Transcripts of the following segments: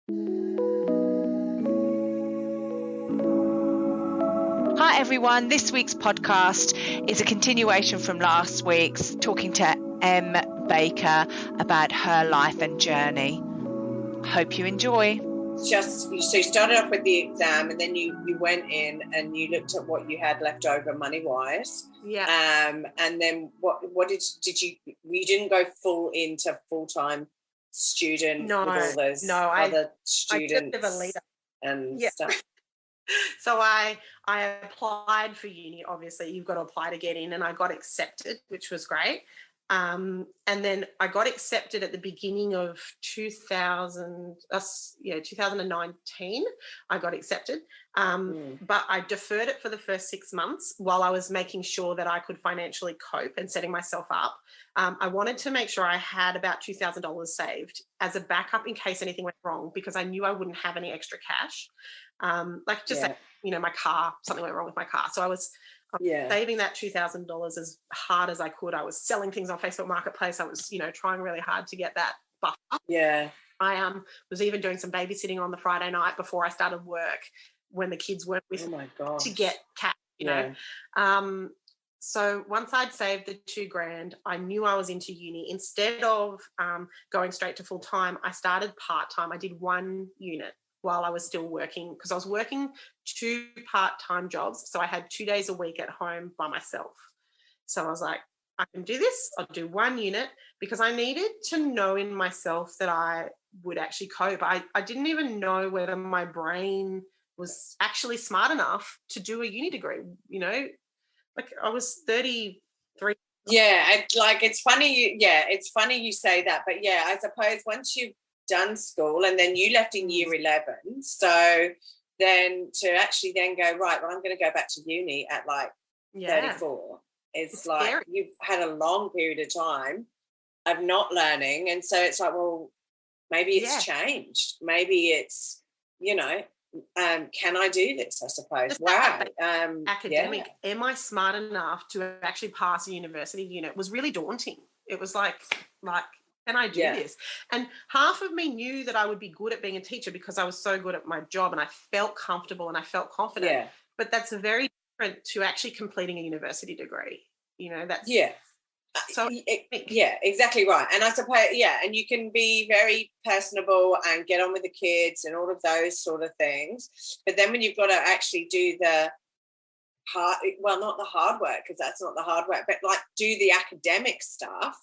Hi everyone, this week's podcast is a continuation from last week's, talking to M. Baker about her life and journey. Hope you enjoy. So you started off with the exam, and then you went in and you looked at what you had left over money-wise. Yeah. And then what did you didn't go into full-time student with all those other students and stuff? So I applied for uni. Obviously, you've got to apply to get in, and I got accepted, which was great. And then I got accepted at the beginning of 2019. I got accepted, but I deferred it for the first 6 months while I was making sure that I could financially cope and setting myself up. I wanted to make sure I had about $2,000 saved as a backup in case anything went wrong, because I knew I wouldn't have any extra cash. My car, something went wrong with my car. So I was saving that $2,000 as hard as I could. I was selling things on Facebook Marketplace. I was, trying really hard to get that buffer. Yeah. I was even doing some babysitting on the Friday night before I started work when the kids weren't with me to get cash, you know. So once I'd saved the $2,000, I knew I was into uni. Instead of going straight to full time, I started part-time. I did 1 unit while I was still working, because I was working 2 part-time jobs. So I had 2 days a week at home by myself. So I was like, I can do this. I'll do 1 unit, because I needed to know in myself that I would actually cope. I didn't even know whether my brain was actually smart enough to do a uni degree, Like I was 33. Yeah, it's funny. It's funny you say that, but I suppose once you've done school and then you left in year 11, so then to actually then go, right, well, I'm going to go back to uni at 34. It's like scary. You've had a long period of time of not learning, and so it's like, well, maybe it's changed. Maybe it's, can I do this, I suppose? Wow. Academic, am I smart enough to actually pass a university unit was really daunting. It was like can I do this? And half of me knew that I would be good at being a teacher because I was so good at my job and I felt comfortable and I felt confident. Yeah. But that's very different to actually completing a university degree. That's so exactly right. And I suppose and you can be very personable and get on with the kids and all of those sort of things. But then when you've got to actually do the not the hard work, because that's not the hard work, but do the academic stuff.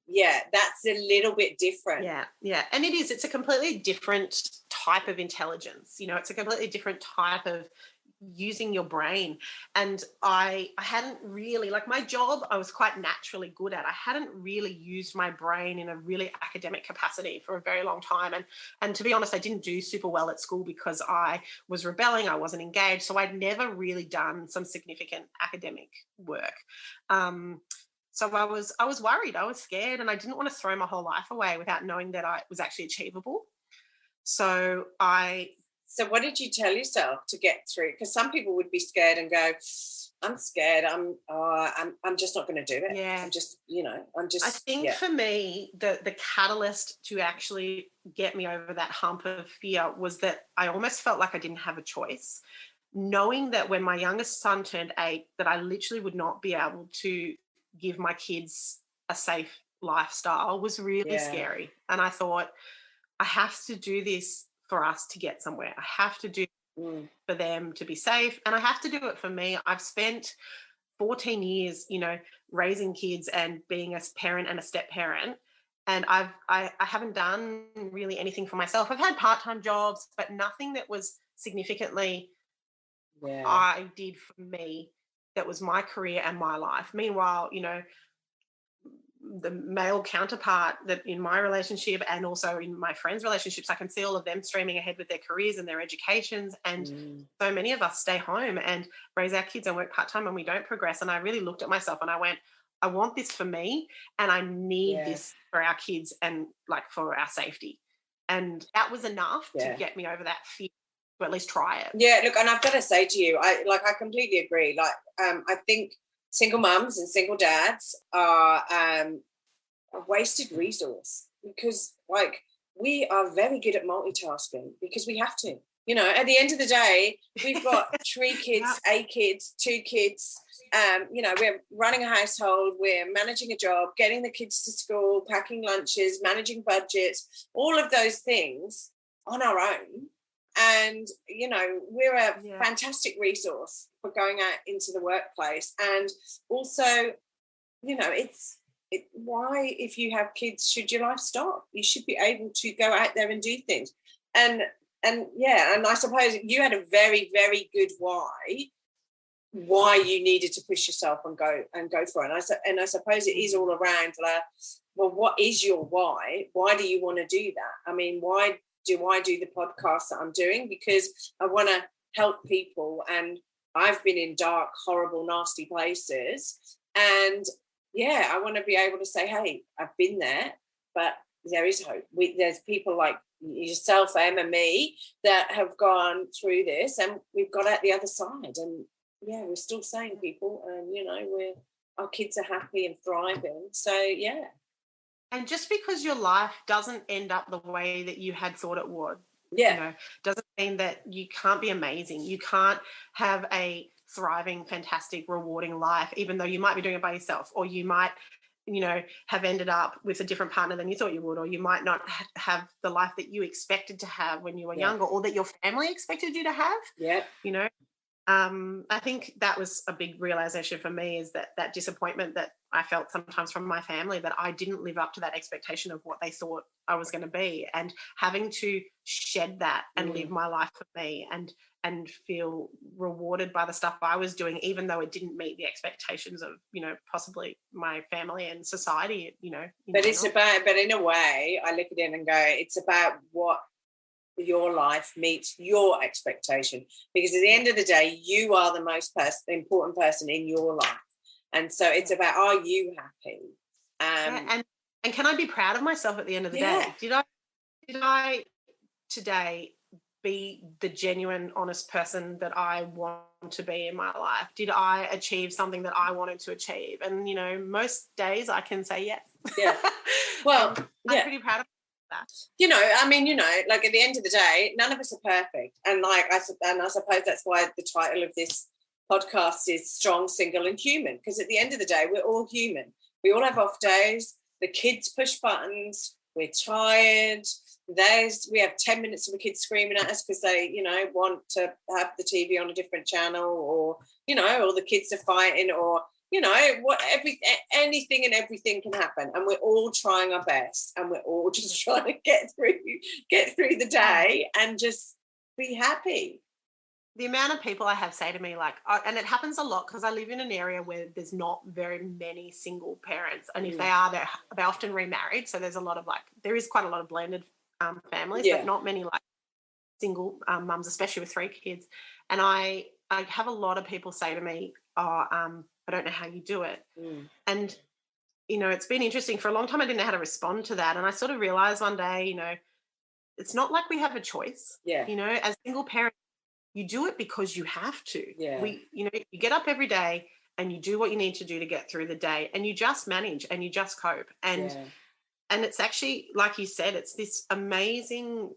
Yeah, that's a little bit different. Yeah. And it's a completely different type of intelligence. It's a completely different type of using your brain. And I hadn't really, my job, I was quite naturally good at. I hadn't really used my brain in a really academic capacity for a very long time. And to be honest, I didn't do super well at school because I was rebelling. I wasn't engaged. So I'd never really done some significant academic work. So I was worried, I was scared, and I didn't want to throw my whole life away without knowing that it was actually achievable. So what did you tell yourself to get through? Because some people would be scared and go, I'm scared, I'm just not going to do it. Yeah. I think for me, the catalyst to actually get me over that hump of fear was that I almost felt like I didn't have a choice. Knowing that when my youngest son turned 8, that I literally would not be able to give my kids a safe lifestyle was really scary. And I thought, I have to do this for us to get somewhere. I have to do it for them to be safe, and I have to do it for me. I've spent 14 years, raising kids and being a parent and a step parent, and I haven't done really anything for myself. I've had part-time jobs, but nothing that was significantly I did for me. That was my career and my life. Meanwhile, the male counterpart that in my relationship and also in my friends' relationships, I can see all of them streaming ahead with their careers and their educations. And so many of us stay home and raise our kids and work part-time, and we don't progress. And I really looked at myself and I went, I want this for me, and I need this for our kids and for our safety. And that was enough to get me over that fear, to at least try it. Yeah, look, and I've got to say to you, I completely agree. I think single mums and single dads are a wasted resource, because we are very good at multitasking because we have to. You know, at the end of the day, we've got 3 kids, 8 kids, 2 kids. You know, we're running a household, we're managing a job, getting the kids to school, packing lunches, managing budgets, all of those things on our own. And, you know, we're a fantastic resource for going out into the workplace. And also, you know, why, if you have kids, should your life stop? You should be able to go out there and do things. And I suppose you had a very, very good why you needed to push yourself and go for it. And I suppose it is all around, well, what is your why? Why do you want to do that? I mean, why do I do the podcast that I'm doing? Because I want to help people, and I've been in dark, horrible, nasty places, and I want to be able to say, hey, I've been there, but there is hope. There's people like yourself, Em, and me that have gone through this, and we've got out the other side, and we're still saying people, and you know, our kids are happy and thriving. So and just because your life doesn't end up the way that you had thought it would, you know, doesn't mean that you can't be amazing. You can't have a thriving, fantastic, rewarding life, even though you might be doing it by yourself, or you might, you know, have ended up with a different partner than you thought you would, or you might not have the life that you expected to have when you were younger, or that your family expected you to have. You know, I think that was a big realization for me, is that disappointment that I felt sometimes from my family, that I didn't live up to that expectation of what they thought I was going to be, and having to shed that and live my life for me, and feel rewarded by the stuff I was doing, even though it didn't meet the expectations of, you know, possibly my family and society, you know. But in a way, I look at it and go, it's about what your life meets your expectation, because at the end of the day, you are the most important person in your life, and so it's about, are you happy? And can I be proud of myself at the end of the day? Did I today be the genuine, honest person that I want to be in my life? Did I achieve something that I wanted to achieve? And, you know, most days I can say yes. Well, I'm pretty proud of that. You know, I mean, you know, like at the end of the day, none of us are perfect. And I suppose that's why the title of this podcast is Strong, Single and Human, because at the end of the day, we're all human. We all have off days. The kids push buttons. We're tired. We have 10 minutes of the kids screaming at us because they, you know, want to have the TV on a different channel, or, you know, or the kids are fighting, or, you know, anything and everything can happen, and we're all trying our best, and we're all just trying to get through the day and just be happy. The amount of people I have say to me, like, and it happens a lot because I live in an area where there's not very many single parents, and if they are, they're often remarried. So there's a lot of there is quite a lot of blended families, but not many like single mums, especially with 3 kids. And I have a lot of people say to me, I don't know how you do it. And, you know, it's been interesting. For a long time, I didn't know how to respond to that. And I sort of realized one day, you know, it's not like we have a choice. You know, as single parents, you do it because you have to. You know, you get up every day and you do what you need to do to get through the day, and you just manage and you just cope. And it's actually, like you said, it's this amazing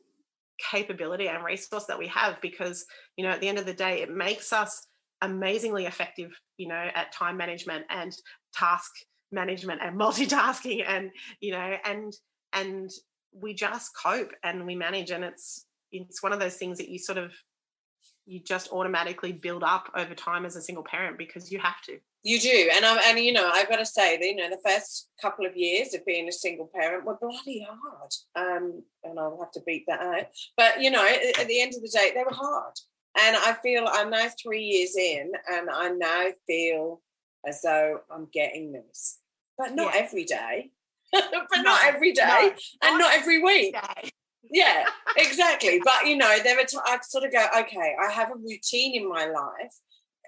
capability and resource that we have, because, you know, at the end of the day, it makes us amazingly effective, you know, at time management and task management and multitasking, and, you know, and we just cope and we manage. And it's one of those things that you just automatically build up over time as a single parent, because you have to. You do. And you know, I've got to say that, you know, the first couple of years of being a single parent were bloody hard. And I'll have to beat that out. But, you know, at the end of the day, they were hard. And I feel I'm now 3 years in, and I now feel as though I'm getting this. But not every day. Not every day. And not every week. Yeah, exactly. But, you know, I've sort of go, okay, I have a routine in my life.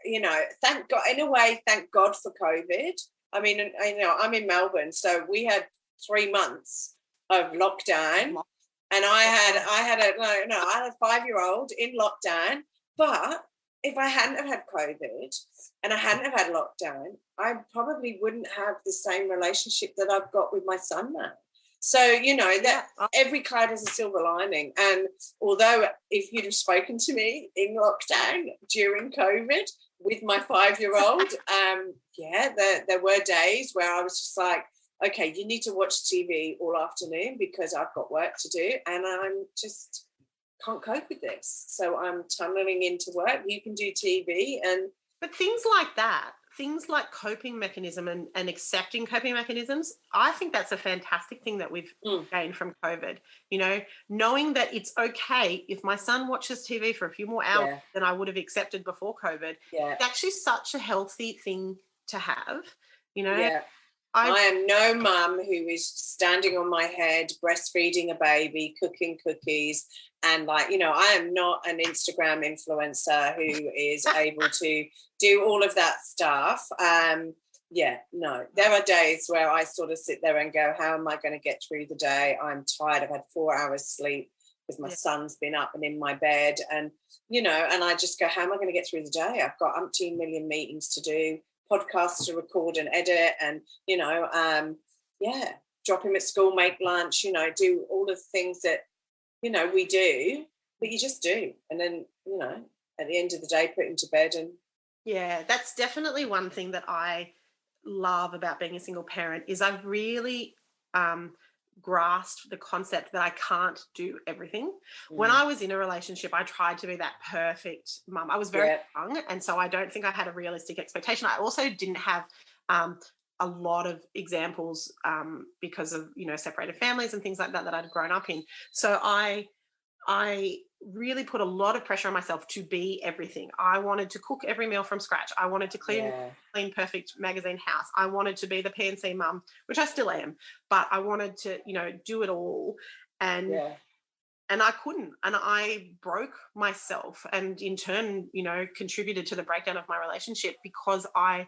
You know, thank God, in a way, thank God for COVID. I mean, you know, I'm in Melbourne, so we had 3 months of lockdown, and I had a 5-year-old in lockdown. But if I hadn't have had COVID and I hadn't have had lockdown, I probably wouldn't have the same relationship that I've got with my son now. So, you know, that every cloud has a silver lining. And although if you'd have spoken to me in lockdown during COVID with my 5-year-old, there were days where I was just like, okay, you need to watch TV all afternoon because I've got work to do and I'm just can't cope with this. So I'm tunneling into work. You can do TV But things like that, things like coping mechanism and accepting coping mechanisms, I think that's a fantastic thing that we've gained from COVID. You know, knowing that it's okay if my son watches TV for a few more hours than I would have accepted before COVID. Yeah. It's actually such a healthy thing to have, you know. Yeah. I am no mum who is standing on my head, breastfeeding a baby, cooking cookies, and like, you know, I am not an Instagram influencer who is able to do all of that stuff. No, there are days where I sort of sit there and go, how am I going to get through the day? I'm tired. I've had 4 hours sleep because my son's been up and in my bed, and, you know, and I just go, how am I going to get through the day? I've got umpteen million meetings to do, podcasts to record and edit, and, you know, drop him at school, make lunch, you know, do all the things that, you know, we do, but you just do. And then, you know, at the end of the day, put him to bed. And yeah, that's definitely one thing that I love about being a single parent is I've really grasped the concept that I can't do everything. When I was in a relationship, I tried to be that perfect mum. I was very young, and so I don't think I had a realistic expectation. I also didn't have a lot of examples because of, you know, separated families and things like that I'd grown up in. So I really put a lot of pressure on myself to be everything. I wanted to cook every meal from scratch. I wanted to clean perfect magazine house. I wanted to be the PNC mum, which I still am, but I wanted to, you know, do it all. And I couldn't. And I broke myself and in turn, you know, contributed to the breakdown of my relationship because I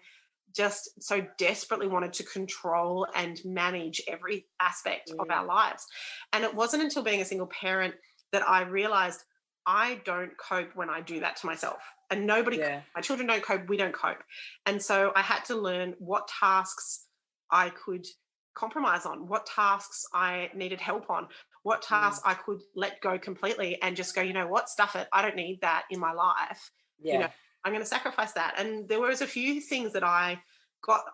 just so desperately wanted to control and manage every aspect of our lives. And it wasn't until being a single parent that I realized I don't cope when I do that to myself. And nobody, my children don't cope, we don't cope. And so I had to learn what tasks I could compromise on, what tasks I needed help on, what tasks I could let go completely and just go, you know what, stuff it. I don't need that in my life. You know, I'm going to sacrifice that. And there was a few things that I got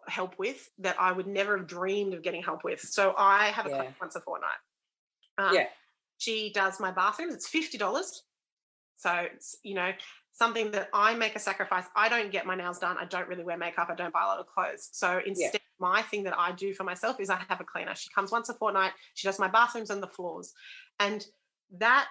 help with that I would never have dreamed of getting help with. So I have a client once a fortnight. She does my bathrooms. It's $50. So it's, you know, something that I make a sacrifice. I don't get my nails done. I don't really wear makeup. I don't buy a lot of clothes. So instead, my thing that I do for myself is I have a cleaner. She comes once a fortnight. She does my bathrooms and the floors. And that,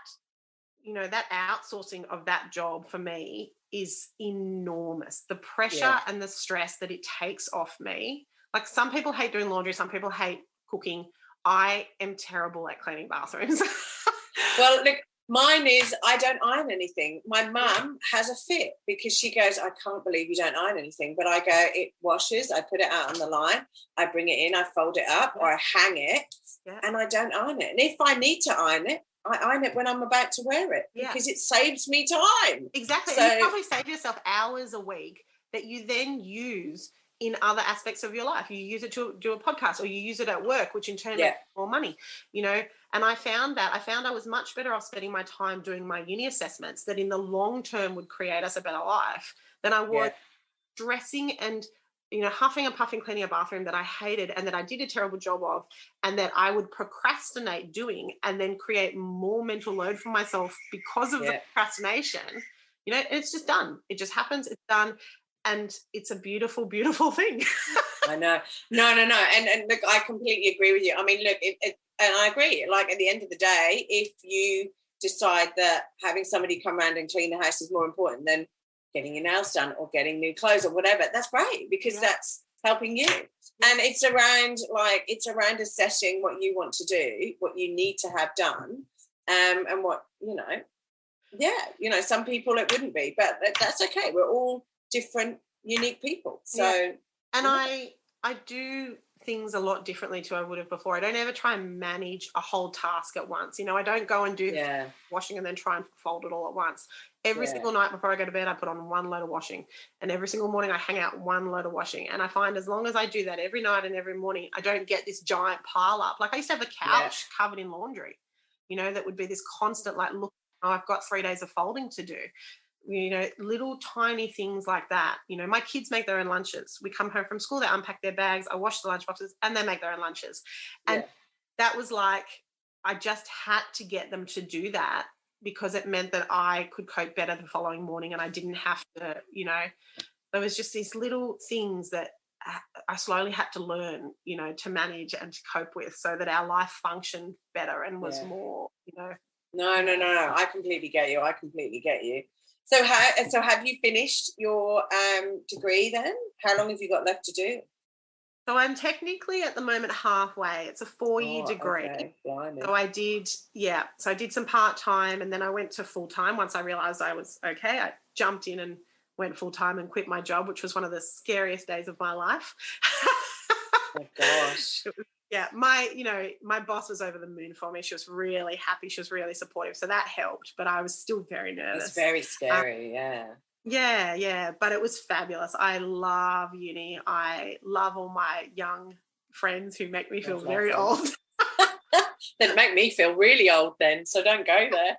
you know, that outsourcing of that job for me is enormous. The pressure and the stress that it takes off me. Like some people hate doing laundry. Some people hate cooking. I am terrible at cleaning bathrooms. Well, look, mine is I don't iron anything. My mum has a fit because she goes, I can't believe you don't iron anything. But I go, it washes, I put it out on the line, I bring it in, I fold it up or I hang it and I don't iron it. And if I need to iron it, I iron it when I'm about to wear it because it saves me time. Exactly. So, and you probably save yourself hours a week that you then use in other aspects of your life. You use it to do a podcast or you use it at work, which in turn makes more money, you know. And I found I was much better off spending my time doing my uni assessments that in the long term would create us a better life than I was dressing and, you know, huffing and puffing cleaning a bathroom that I hated and that I did a terrible job of and that I would procrastinate doing and then create more mental load for myself because of the procrastination. You know, and it's just done. It just happens. It's done. And it's a beautiful, beautiful thing. I know. No. And look, I completely agree with you. I mean, look, and I agree. Like at the end of the day, if you decide that having somebody come around and clean the house is more important than getting your nails done or getting new clothes or whatever, that's great because that's helping you. And it's around assessing what you want to do, what you need to have done, and what, you know, some people it wouldn't be, but that's okay. We're all different, unique people. So and I do things a lot differently to I would have before. I don't ever try and manage a whole task at once. You know, I don't go and do washing and then try and fold it all at once. Every single night before I go to bed, I put on one load of washing, and every single morning I hang out one load of washing. And I find as long as I do that every night and every morning, I don't get this giant pile up. Like I used to have a couch covered in laundry, you know, that would be this constant like, look, I've got 3 days of folding to do. You know, little tiny things like that. You know, my kids make their own lunches. We come home from school, they unpack their bags, I wash the lunch boxes, and they make their own lunches. And that was like, I just had to get them to do that because it meant that I could cope better the following morning and I didn't have to, you know, there was just these little things that I slowly had to learn, you know, to manage and to cope with so that our life functioned better and was more, you know. No. I completely get you. So have you finished your degree then? How long have you got left to do? So I'm technically at the moment halfway. It's a 4-year degree. Okay. Blimey. So I did some part-time and then I went to full-time once I realised I was okay. I jumped in and went full-time and quit my job, which was one of the scariest days of my life. Oh, gosh. Yeah, my boss was over the moon for me. She was really happy. She was really supportive. So that helped, but I was still very nervous. It's very scary, Yeah, but it was fabulous. I love uni. I love all my young friends who make me feel very old. They'd make me feel really old then, so don't go there.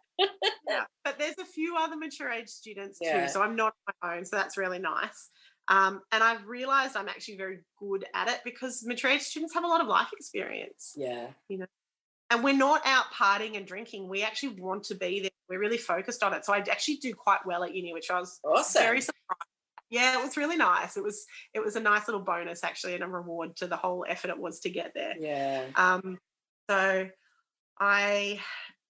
Yeah, but there's a few other mature age students too, so I'm not on my own, so that's really nice. And I've realised I'm actually very good at it because mature age students have a lot of life experience. Yeah. You know, and we're not out partying and drinking. We actually want to be there. We're really focused on it. So I actually do quite well at uni, which I was very surprised. Yeah, it was really nice. It was a nice little bonus actually and a reward to the whole effort it was to get there. Yeah. So I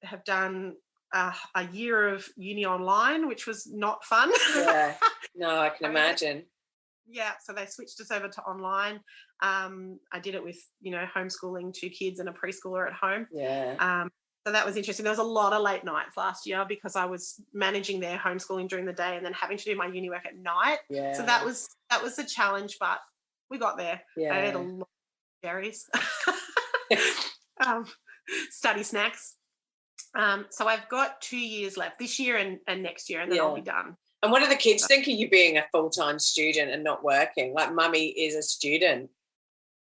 have done a year of uni online, which was not fun. Yeah. No, I can imagine. Yeah, so they switched us over to online. I did it with, you know, homeschooling 2 kids and a preschooler at home. Yeah. So that was interesting. There was a lot of late nights last year because I was managing their homeschooling during the day and then having to do my uni work at night. Yeah. So that was a challenge, but we got there. Yeah. I ate a lot of berries, study snacks. So I've got 2 years left, this year and next year, and then I'll be done. And what do the kids think of you being a full-time student and not working? Like, mummy is a student.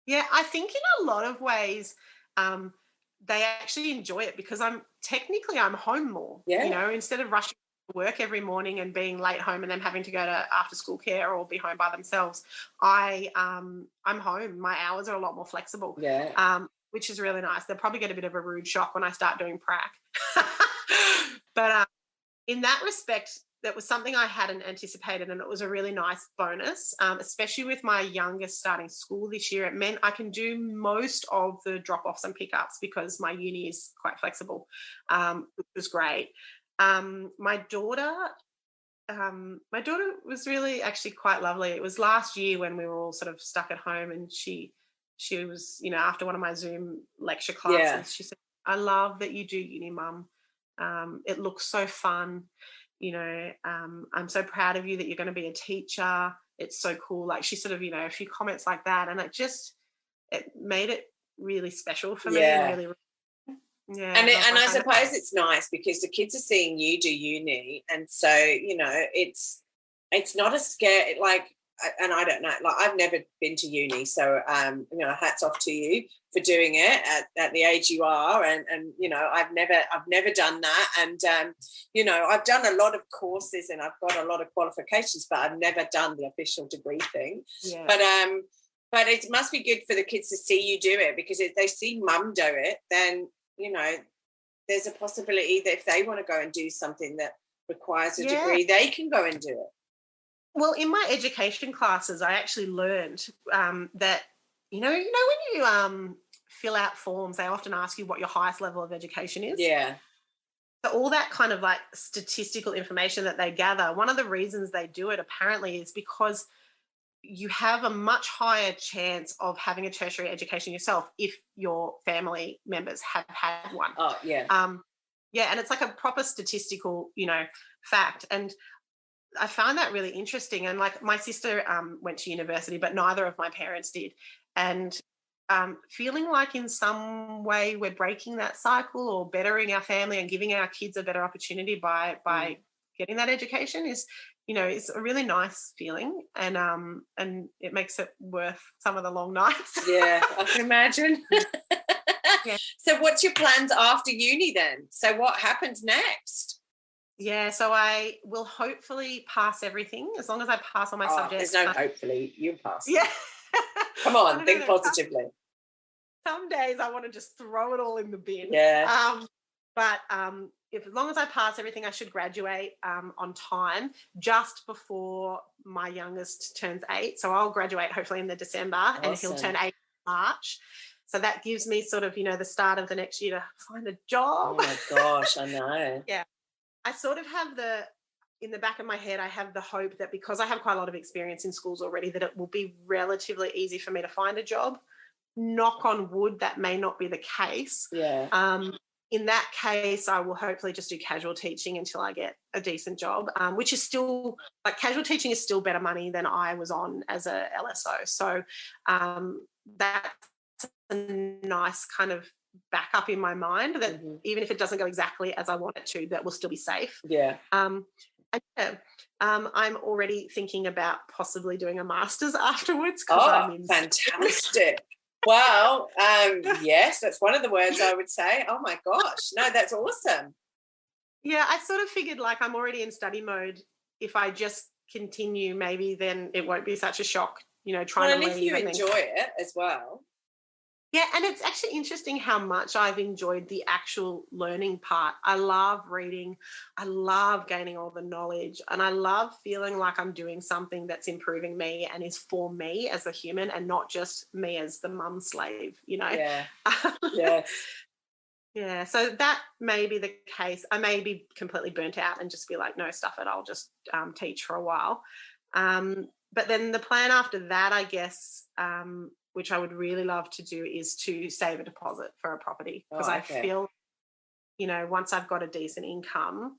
Yeah, I think in a lot of ways they actually enjoy it because I'm home more. Yeah. You know, instead of rushing to work every morning and being late home and then having to go to after-school care or be home by themselves, I'm home. My hours are a lot more flexible. Yeah. Which is really nice. They'll probably get a bit of a rude shock when I start doing prac. But in that respect, that was something I hadn't anticipated, and it was a really nice bonus, especially with my youngest starting school this year. It meant I can do most of the drop-offs and pickups because my uni is quite flexible, which was great. My daughter was really actually quite lovely. It was last year when we were all sort of stuck at home, and she was, you know, after one of my Zoom lecture classes, she said, "I love that you do uni, Mum. It looks so fun. You know, I'm so proud of you that you're going to be a teacher. It's so cool." Like, she sort of, you know, a few comments like that, and it made it really special for me. And really, and I suppose it's nice because the kids are seeing you do uni, and so, you know, it's not a scare. Like, and I don't know, like, I've never been to uni, so you know, hats off to you for doing it at the age you are, and you know, I've never done that, and you know, I've done a lot of courses and I've got a lot of qualifications, but I've never done the official degree thing. Yeah. But it must be good for the kids to see you do it, because if they see Mum do it, then, you know, there's a possibility that if they want to go and do something that requires a degree, they can go and do it. Well, in my education classes, I actually learned that, you know, when you fill out forms, they often ask you what your highest level of education is. Yeah. So all that kind of like statistical information that they gather, one of the reasons they do it apparently is because you have a much higher chance of having a tertiary education yourself if your family members have had one. Oh, yeah. And it's like a proper statistical, you know, fact. And I found that really interesting. And like, my sister went to university, but neither of my parents did. And feeling like in some way we're breaking that cycle or bettering our family and giving our kids a better opportunity by getting that education is, it's a really nice feeling, and it makes it worth some of the long nights. Yeah, I can imagine. Yeah. So what's your plans after uni then? So what happens next? Yeah, so I will hopefully pass everything as long as I pass all my subjects. There's no hopefully, you pass. Yeah. Come on, think positively. Some days I want to just throw it all in the bin. Yeah. But if as long as I pass everything, I should graduate on time just before my youngest turns 8. So I'll graduate hopefully in the December, and he'll turn 8 in March. So that gives me sort of, the start of the next year to find a job. Oh my gosh, I know. Yeah. I sort of have in the back of my head, I have the hope that because I have quite a lot of experience in schools already, that it will be relatively easy for me to find a job. Knock on wood, that may not be the case. Yeah. In that case, I will hopefully just do casual teaching until I get a decent job, which is still, like, casual teaching is still better money than I was on as a LSO. So that's a nice kind of backup in my mind that even if it doesn't go exactly as I want it to, that will still be safe. Yeah. I'm already thinking about possibly doing a master's afterwards. Fantastic. Well, yes, that's one of the words I would say. Oh my gosh, no, that's awesome. Yeah, I sort of figured, like, I'm already in study mode. If I just continue, maybe then it won't be such a shock, trying to leave. And if you enjoy it as well. Yeah, and it's actually interesting how much I've enjoyed the actual learning part. I love reading. I love gaining all the knowledge, and I love feeling like I'm doing something that's improving me and is for me as a human and not just me as the mum slave, Yeah. Yeah. Yeah, so that may be the case. I may be completely burnt out and just be like, no, stuff it, I'll just teach for a while. But then the plan after that, I guess, which I would really love to do, is to save a deposit for a property, because I feel, once I've got a decent income,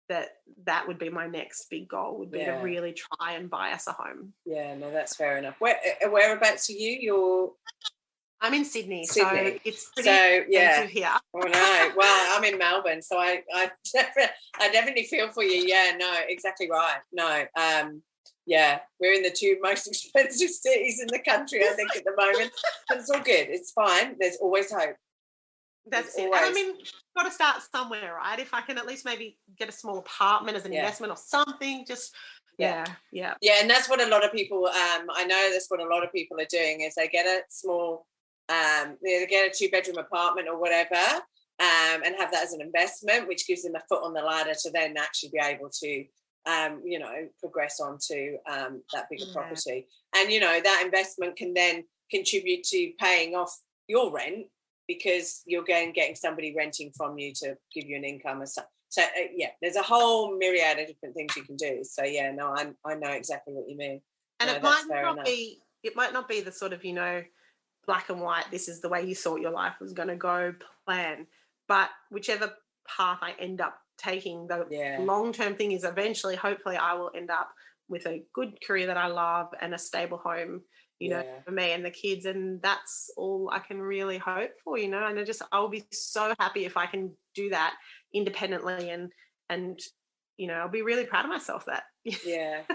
that would be my next big goal, would be to really try and buy us a home. Yeah, no, that's fair enough. Whereabouts are you? I'm in Sydney. So it's pretty expensive here. Oh no. Well, I'm in Melbourne, so I definitely feel for you. Yeah, no, exactly right. No, yeah, we're in the 2 most expensive cities in the country, I think, at the moment. But it's all good. It's fine. There's always hope. That's it. And I mean, you've got to start somewhere, right? If I can at least maybe get a small apartment as an investment or something, just yeah. And that's what a lot of people, I know that's what a lot of people are doing, is they get a small, they get a 2-bedroom apartment or whatever, and have that as an investment, which gives them a foot on the ladder to then actually be able to progress onto that bigger property. And, that investment can then contribute to paying off your rent, because you're getting somebody renting from you to give you an income or something. So, there's a whole myriad of different things you can do. So, I know exactly what you mean. And it might not be the sort of, black and white, this is the way you thought your life was going to go plan. But whichever path I end up taking, the long-term thing is eventually, hopefully, I will end up with a good career that I love and a stable home, for me and the kids, and that's all I can really hope for, and I'll be so happy if I can do that independently, and I'll be really proud of myself that. And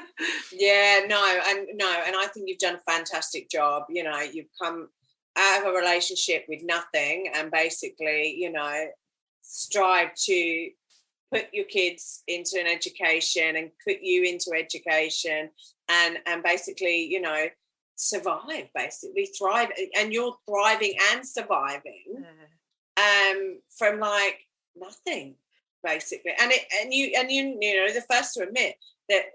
I think you've done a fantastic job. You've come out of a relationship with nothing, and basically, strive to put your kids into an education and put you into education, and basically, survive, basically thrive, and you're thriving and surviving from like nothing, basically. And you the first to admit that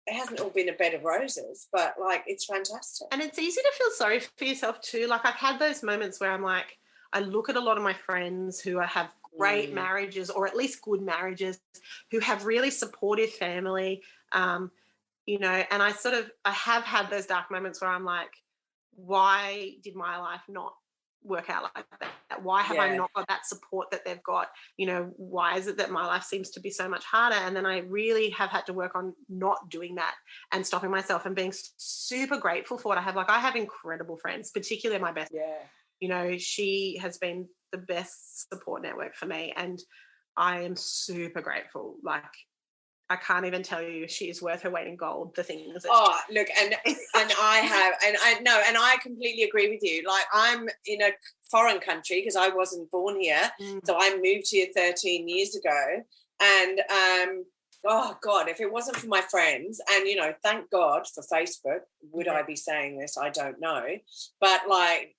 it hasn't all been a bed of roses, but like it's fantastic. And it's easy to feel sorry for yourself too. Like, I've had those moments where I'm like, I look at a lot of my friends who have great marriages, or at least good marriages, who have really supportive family, and I have had those dark moments where I'm like, why did my life not work out like that? Why have I not got that support that they've got? You know, why is it that my life seems to be so much harder? And then I really have had to work on not doing that and stopping myself and being super grateful for what I have. Like, I have incredible friends, particularly my best. You know, she has been the best support network for me, and I am super grateful. Like, I can't even tell you, she is worth her weight in gold. The things that look, and I completely agree with you. Like, I'm in a foreign country because I wasn't born here, so I moved here 13 years ago, and oh God, if it wasn't for my friends, and you know, thank God for Facebook, would I be saying this? I don't know, but like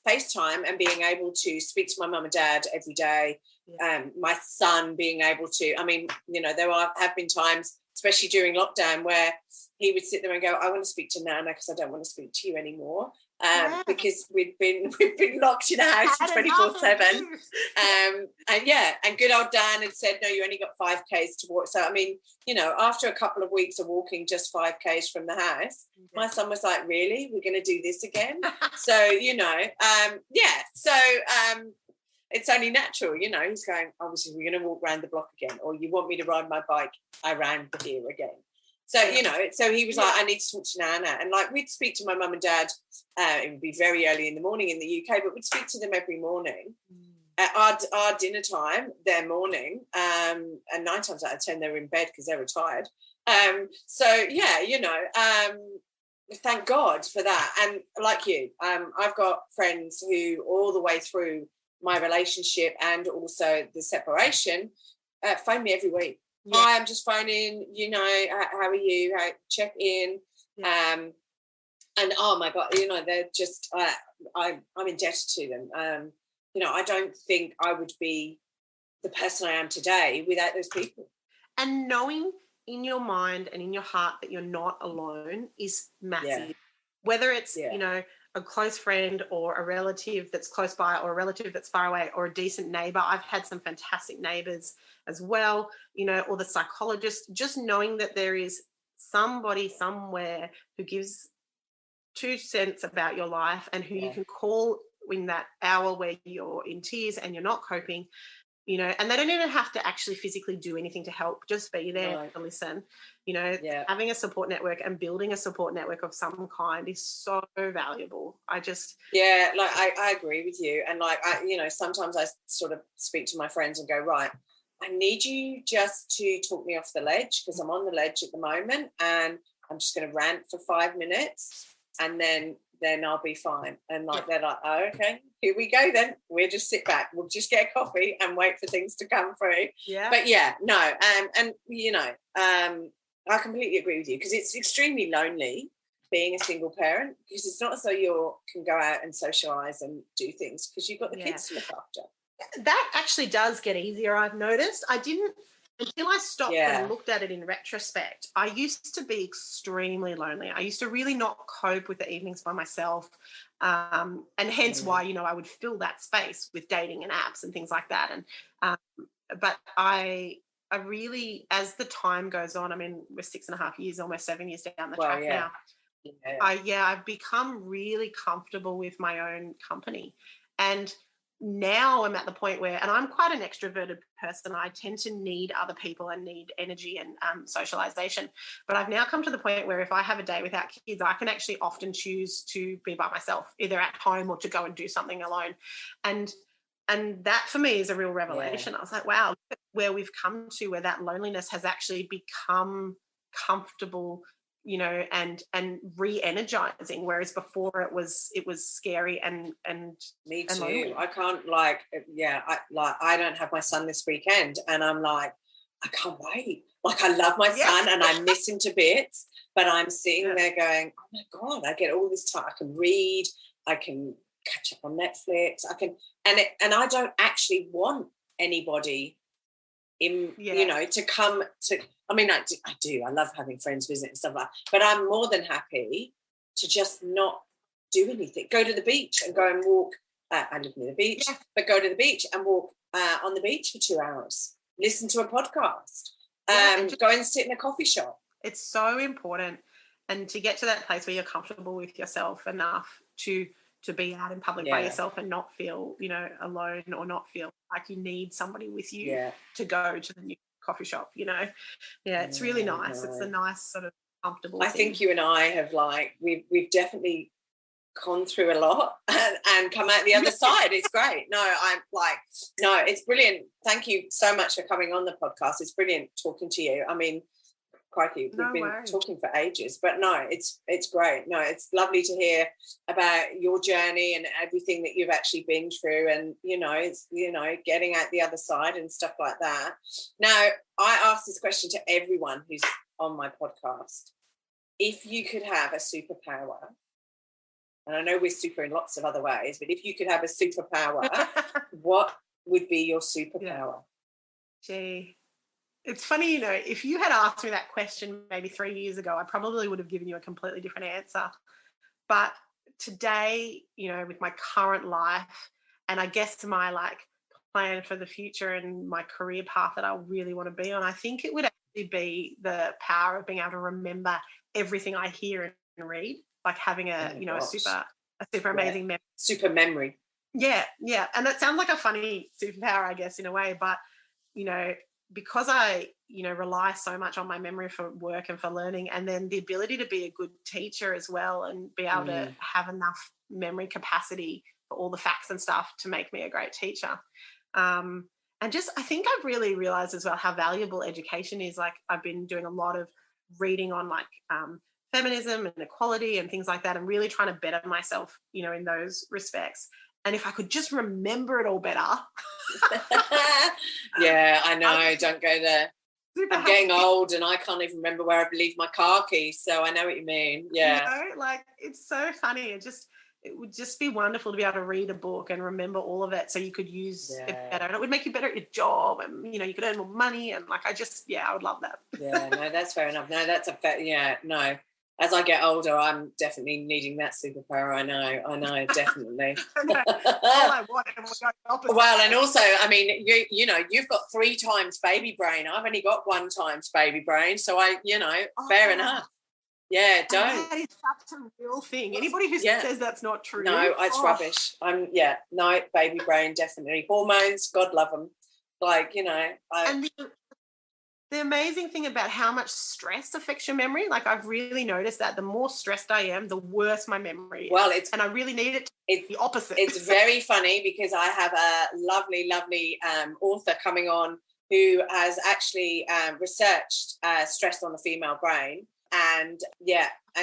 FaceTime and being able to speak to my mum and dad every day. My son being able to, I mean, you know, there have been times, especially during lockdown, where he would sit there and go, I want to speak to Nana because I don't want to speak to you anymore, because we've been locked in a house 24/7. And good old Dan had said, no, you only got 5Ks to walk. So I mean, you know, after a couple of weeks of walking just 5Ks from the house, my son was like, really, we're going to do this again? So, you know, it's only natural, you know. He's going, obviously, we're going to walk around the block again, or you want me to ride my bike around here again. So, you know, so he was like, I need to talk to Nana. And like, we'd speak to my mum and dad. It would be very early in the morning in the UK, but we'd speak to them every morning at our dinner time, their morning. And 9 times out of 10, they were in bed because they were tired. So, yeah, you know, thank God for that. And like you, I've got friends who all the way through my relationship and also the separation phone me every week. Hi, I'm just phoning, you know, how are you? Check in. And oh my God, you know, they're just, I'm indebted to them. You know, I don't think I would be the person I am today without those people. And knowing in your mind and in your heart that you're not alone is massive. Whether it's, you know, a close friend or a relative that's close by, or a relative that's far away, or a decent neighbour. I've had some fantastic neighbours as well, you know, or the psychologist, just knowing that there is somebody somewhere who gives 2 cents about your life and who you can call in that hour where you're in tears and you're not coping, you know, and they don't even have to actually physically do anything to help, just be there to listen. You know, having a support network and building a support network of some kind is so valuable. I just... Yeah, like I agree with you. And like, you know, sometimes I sort of speak to my friends and go, right, I need you just to talk me off the ledge because I'm on the ledge at the moment and I'm just going to rant for 5 minutes and then I'll be fine. And like they're like, oh, okay, here we go then. We'll just sit back. We'll just get a coffee and wait for things to come through. Yeah. But yeah, no, and you know, I completely agree with you because it's extremely lonely being a single parent because it's not as though you can go out and socialise and do things because you've got the kids to look after. That actually does get easier, I've noticed. I didn't, until I stopped and looked at it in retrospect, I used to be extremely lonely. I used to really not cope with the evenings by myself, and hence why, you know, I would fill that space with dating and apps and things like that. And but I really, as the time goes on, I mean, we're 6.5 years, almost 7 years down the track now. I've become really comfortable with my own company. And now I'm at the point where, and I'm quite an extroverted person, I tend to need other people and need energy and socialization. But I've now come to the point where if I have a day without kids, I can actually often choose to be by myself, either at home or to go and do something alone. And that for me is a real revelation. I was like, wow, look at where we've come to, where that loneliness has actually become comfortable, you know, and re-energizing, whereas before it was scary and me too. Lonely. I can't I don't have my son this weekend and I'm like, I can't wait. Like I love my son and I miss him to bits, but I'm sitting there going, oh my God, I get all this time. I can read, I can catch up on Netflix, I can, and I don't actually want anybody in, you know, to come to, I mean, I do. I love having friends visit and stuff like that. But I'm more than happy to just not do anything. Go to the beach and go and walk. I live near the beach, but go to the beach and walk on the beach for 2 hours. Listen to a podcast. Go and sit in a coffee shop. It's so important. And to get to that place where you're comfortable with yourself enough to to be out in public by yourself and not feel, you know, alone, or not feel like you need somebody with you to go to the new coffee shop, you know. It's really nice. It's a nice sort of comfortable thing. Think you and I have, like, we've definitely gone through a lot and come out the other side. It's great. It's brilliant. Thank you so much for coming on the podcast. It's brilliant talking to you. I mean, crikey, we've been talking for ages, but no, it's great. No, it's lovely to hear about your journey and everything that you've actually been through, and it's getting out the other side and stuff like that. Now, I ask this question to everyone who's on my podcast: if you could have a superpower, and I know we're super in lots of other ways, but if you could have a superpower, what would be your superpower? Gee, it's funny, you know, if you had asked me that question maybe 3 years ago, I probably would have given you a completely different answer. But today, you know, with my current life, and I guess my plan for the future and my career path that I really want to be on, I think it would actually be the power of being able to remember everything I hear and read, like having a super amazing memory. Super memory. Yeah. And that sounds like a funny superpower, I guess, in a way, but, you know, because I, you know, rely so much on my memory for work and for learning, and then the ability to be a good teacher as well and be able to have enough memory capacity for all the facts and stuff to make me a great teacher. And just, I think I've really realised as well how valuable education is. Like, I've been doing a lot of reading on feminism and equality and things like that, and really trying to better myself, you know, in those respects. And if I could just remember it all better. Yeah, I know. Don't go there. I'm getting old and I can't even remember where I leave my car keys. So I know what you mean. Yeah. You know, it's so funny. It would just be wonderful to be able to read a book and remember all of it so you could use it better. And it would make you better at your job, and, you know, you could earn more money. And I would love that. Yeah, no, that's fair enough. No, that's a fair, no. As I get older, I'm definitely needing that superpower. I know, definitely. All I want, and well, and also, I mean, you know, you've got 3 times baby brain. I've only got 1 times baby brain, so fair enough. Yeah, don't. That is such a real thing. Anybody who says that's not true. No, it's rubbish. Baby brain, definitely. Hormones, God love them. And the amazing thing about how much stress affects your memory, I've really noticed that the more stressed I am, the worse my memory is. Well, and I really need it to be the opposite. It's very funny because I have a lovely, lovely author coming on who has actually researched stress on the female brain. And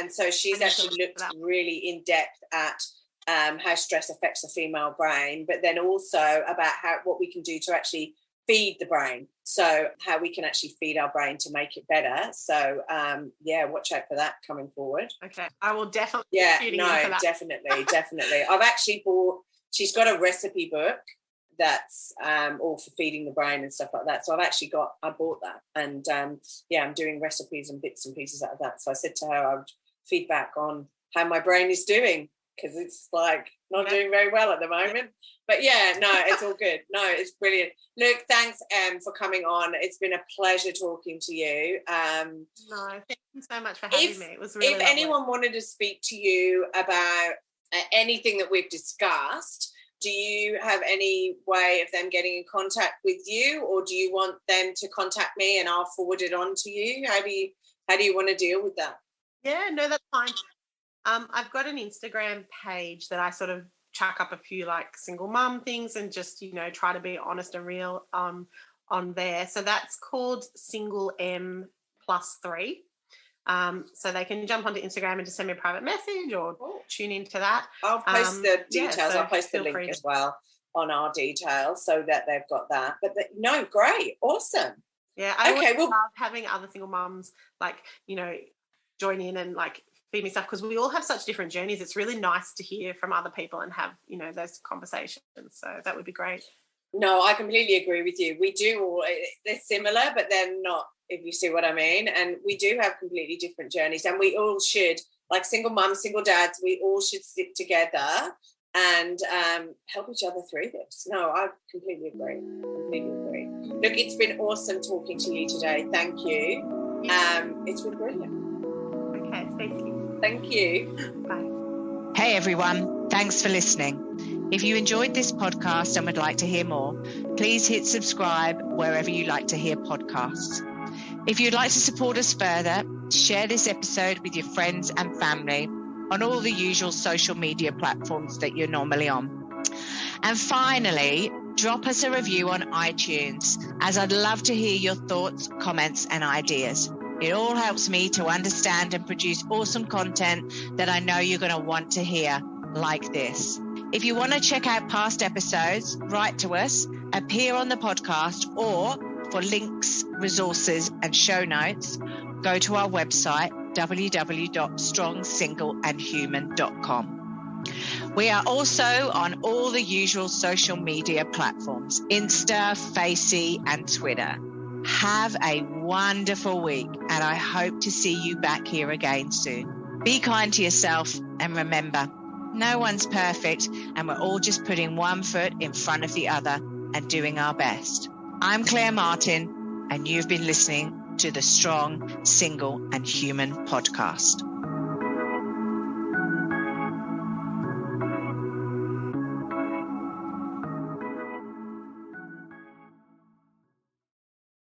so she's actually looked really in depth at how stress affects the female brain, but then also about what we can do to actually feed the brain. So how we can actually feed our brain to make it better. So watch out for that coming forward. Okay, I will definitely. Definitely. I've actually she's got a recipe book that's all for feeding the brain and stuff like that. So I bought that, and I'm doing recipes and bits and pieces out of that. So I said to her I would feedback on how my brain is doing, because it's not doing very well at the moment. But it's all good. No, it's brilliant. Look, thanks for coming on. It's been a pleasure talking to you. No, thank you so much for having me. It was really lovely. Anyone wanted to speak to you about anything that we've discussed, do you have any way of them getting in contact with you, or do you want them to contact me and I'll forward it on to you? How do you want to deal with that? Yeah, no, that's fine. I've got an Instagram page that I sort of chuck up a few single mum things and just, you know, try to be honest and real on there. So that's called Single M +3. So they can jump onto Instagram and just send me a private message or tune into that. I'll post the details. I'll post the link as well on our details so that they've got that. But great. Awesome. Yeah. I love having other single mums, you know, join in and feed me stuff, because we all have such different journeys. It's really nice to hear from other people and have, you know, those conversations. So that would be great. No, I completely agree with you. We do all, they're similar, but they're not, if you see what I mean. And we do have completely different journeys, and we all should, single mums, single dads, we all should stick together and help each other through this. No, I completely agree. Look, it's been awesome talking to you today. Thank you. It's been brilliant. Okay, thank you. Thank you. Bye. Hey everyone, thanks for listening. If you enjoyed this podcast and would like to hear more, please hit subscribe wherever you like to hear podcasts. If you'd like to support us further, share this episode with your friends and family on all the usual social media platforms that you're normally on. And finally, drop us a review on iTunes, as I'd love to hear your thoughts, comments, and ideas. It all helps me to understand and produce awesome content that I know you're going to want to hear, like this. If you want to check out past episodes, write to us, appear on the podcast, or for links, resources, and show notes, go to our website, www.strongsingleandhuman.com. We are also on all the usual social media platforms, Insta, Facey, and Twitter. Have a wonderful week, and I hope to see you back here again soon. Be kind to yourself, and remember, no one's perfect, and we're all just putting one foot in front of the other and doing our best. I'm Claire Martin, and you've been listening to the Strong, Single, and Human podcast.